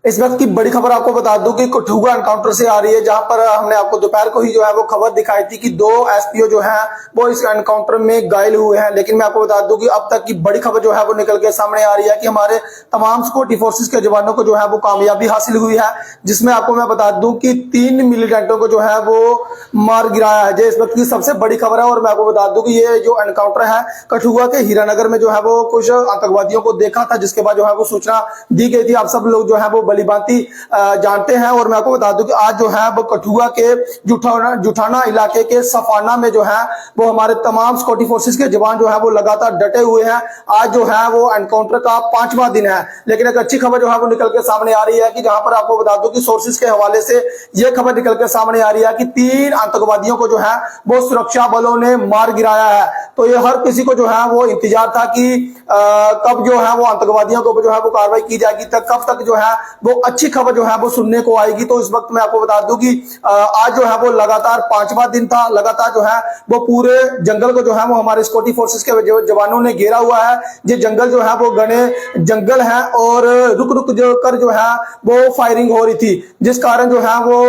इस वक्त की बड़ी खबर आपको बता दूं कि कठुआ एनकाउंटर से आ रही है, जहां पर हमने आपको दोपहर को ही जो है वो खबर दिखाई थी कि 2 एसपीओ जो हैं वो इस एनकाउंटर में घायल हुए हैं। लेकिन मैं आपको बता दूं कि अब तक की बड़ी खबर जो है वो निकल के सामने आ रही है कि हमारे तमाम सिक्योरिटी फोर्सेस के जवानों को जो है वो कामयाबी हासिल हुई है, जिसमें आपको मैं बता दूं कि 3 मिलिटेंटों को जो है वो मार गिराया है। जो इस वक्त की सबसे बड़ी खबर है। और मैं आपको बता दूं कि ये जो एनकाउंटर है कठुआ के हीरानगर में जो है वो कुछ आतंकवादियों को देखा था, जिसके बाद जो है वो सूचना दी गई थी। आप सब लोग जो है वो भलीभांति जानते हैं। और मैं आपको बता दूं कि आज जो है वो कठुआ के जुठाना इलाके के सफाना में जो है वो हमारे तमाम सिक्योरिटी फोर्सेस के जवान जो है वो लगातार डटे हुए हैं। आज जो है वो एनकाउंटर का 5वां दिन है। लेकिन एक अच्छी खबर जो है वो निकल के सामने आ रही है कि जहां पर आपको बता दूं कि सोर्सेस के हवाले से यह खबर निकल के सामने आ रही है कि 3 आतंकवादियों को जो है वो सुरक्षा बलों ने मार गिराया है। तो ये हर किसी को जो है वो इंतजार था कि कब जो है वो आतंकवादियों को जो है वो कार्रवाई की जाएगी, कब तक जो है वो अच्छी खबर जो है वो सुनने को आएगी। तो इस वक्त मैं आपको बता दूं कि आज जो है वो लगातार 5वां दिन था। लगातार जो है वो पूरे जंगल को जो है वो हमारे सिक्योरिटी फोर्सेस के जवानों ने घेरा हुआ है। ये जंगल जो है वो घने जंगल है और रुक जो कर जो है वो फायरिंग हो रही थी, जिस कारण जो है वो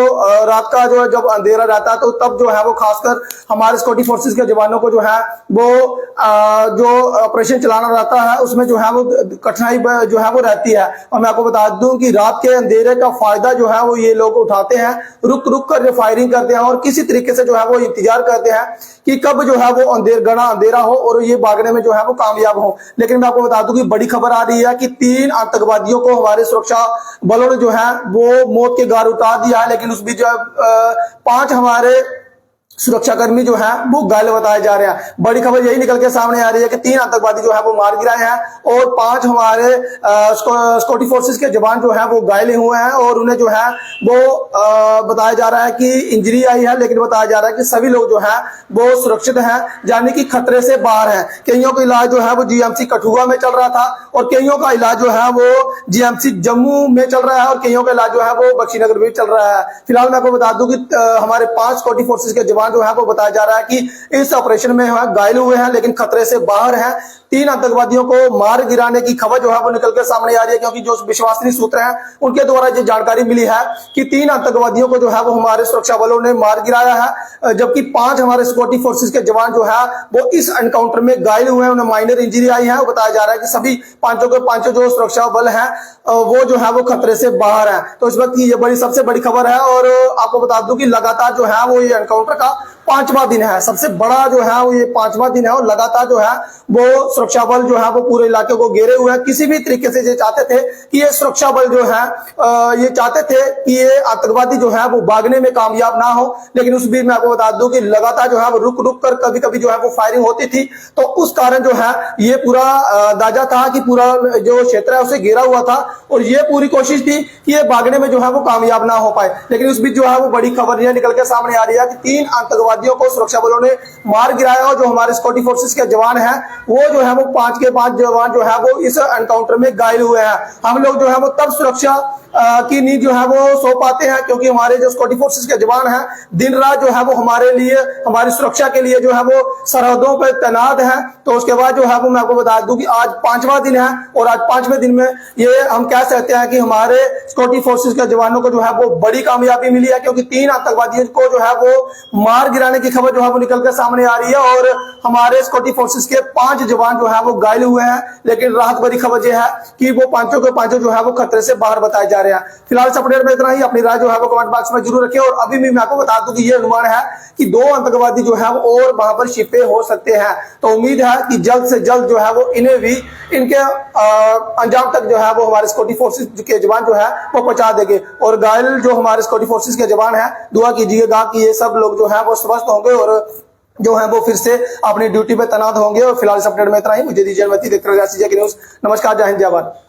रात का जो है जब अंधेरा रहता है तो तब जो है वो खासकर हमारे सिक्योरिटी फोर्सेस के जवानों को जो है वो जो ऑपरेशन चलाना रहता है उसमें जो है वो कठिनाई जो है वो रहती है। और मैं आपको बता दूं कि रात के अंधेरे का फायदा जो है वो ये लोग उठाते हैं, रुक कर जो फायरिंग करते हैं और किसी तरीके से जो है वो इंतजार करते हैं कि कब जो है वो घना अंधेरा हो और ये भागने में जो है वो कामयाब हो। लेकिन मैं आपको बता दूं कि बड़ी खबर आ रही है कि 3 आतंकवादियों को हमारे सुरक्षा बलों ने जो है वो मौत के घाट उतार दिया है। लेकिन उस बीच जो 5 हमारे सुरक्षाकर्मी जो है वो घायल बताए जा रहे हैं। बड़ी खबर यही निकल के सामने आ रही है कि 3 आतंकवादी जो है वो मार गिराए हैं और 5 हमारे सिक्योरिटी फोर्सेस के जवान जो है वो घायल हुए हैं और उन्हें जो है वो बताया जा रहा है कि इंजरी आई है। लेकिन बताया जा रहा है कि सभी लोग जो है वो सुरक्षित हैं, यानी कि खतरे से बाहर है। कईयों का इलाज जो है वो जीएमसी कठुआ में चल रहा था और कईयों का इलाज जो है वो जीएमसी जम्मू में चल रहा है और कईयों का इलाज जो है वो बख्शीनगर में चल रहा है। फिलहाल मैं आपको बता दूं कि हमारे 5 सिक्योरिटी फोर्सेस के जवान जो है वो बताया जा रहा है कि इस ऑपरेशन में घायल हुए हैं लेकिन खतरे से बाहर हैं। 3 आतंकवादियों को मार गिराने की खबर जो है वो निकल के सामने आ रही है, क्योंकि जो विश्वसनीय सूत्र हैं उनके द्वारा ये जानकारी मिली है कि 3 आतंकवादियों को जो है वो हमारे सुरक्षा बलों ने मार गिराया है, जबकि 5 हमारे सिक्योरिटी फोर्सेस के जवान जो है वो इस एनकाउंटर में घायल हुए हैं, उन्हें माइनर इंजरी आई है। बताया जा रहा है कि सभी पांचों के पांचों जो सुरक्षा बल हैं वो जो है वो खतरे से बाहर है। तो इस वक्त की ये सबसे बड़ी खबर है। और आपको बता दूं कि लगातार जो है वो ये एनकाउंटर का 5वां दिन है। सबसे बड़ा जो है वो ये 5वां दिन है और लगातार जो है वो सुरक्षा बल जो है वो पूरे इलाके को घेरे हुए हैं। किसी भी तरीके से ये चाहते थे कि ये सुरक्षा बल जो है ये चाहते थे कि ये आतंकवादी जो है वो भागने में कामयाब ना हो। लेकिन उस बीच में आपको बता दूं कि लगातार जो है वो रुक कर कभी कभी जो है वो फायरिंग होती थी। तो उस कारण जो है ये पूरा अंदाजा था कि पूरा जो क्षेत्र है उसे घेरा हुआ था और ये पूरी कोशिश थी कि ये भागने में जो है वो कामयाब ना हो पाए। लेकिन उस बीच जो है वो बड़ी खबर ये निकल के सामने आ रही है कि 3 आतंकवादियों को सुरक्षा बलों ने मार गिराया और जो हमारे सिक्योरिटी फोर्सेस के जवान हैं वो जो है वो 5 के 5 जवान जो है वो इस एनकाउंटर में घायल हुए हैं। हम लोग जो है वो तब सुरक्षा की नींद जो है वो सो पाते हैं क्योंकि हमारे जो सिक्योरिटी फोर्सेस के जवान हैं दिन रात जो है वो हमारे लिए, हमारी सुरक्षा के लिए जो है वो सरहदों पर तैनात हैं। तो उसके बाद जो है वो मैं आपको बता दूं कि आज 5वां दिन है और आज 5वें दिन में ये हम कह सकते हैं कि हमारे सिक्योरिटी फोर्सेस के जवानों को जो है वो बड़ी कामयाबी मिली है, क्योंकि 3 आतंकवादियों को जो है वो मार गिराने की खबर जो है वो निकल कर सामने आ रही है और हमारे सिक्योरिटी फोर्सेस के 5 जवान जो है वो घायल हुए हैं। लेकिन राहत भरी खबर यह है कि वो पांचों के पांचों जो है वो खतरे से बाहर बताए जा रहे हैं। फिलहाल इस अपडेट में इतना ही। अपनी राय जो है वो कमेंट बॉक्स में जरूर रखें। और अभी भी मैं आपको बता दूं कि ये अनुमान है कि 2 आतंकवादी जो है वो और वहां पर छिपे हो सकते हैं। तो उम्मीद है कि जल्द से जल्द जो है वो इन्हें भी इनके अंजाम तक जो है वो हमारे सिक्योरिटी फोर्सेस के जवान जो है वो पहुंचा देंगे। और घायल जो हमारे सिक्योरिटी फोर्सेस के जवान हैं दुआ कीजिएगा कि ये सब लोग जो है वो स्वस्थ होंगे और जो है वो फिर से अपनी ड्यूटी पे तैनात होंगे। और फिलहाल इस अपडेट में इतना ही। मुझे दीजिए अनुमति। देखते रहिए न्यूज़। नमस्कार, जय हिंद, जय भारत।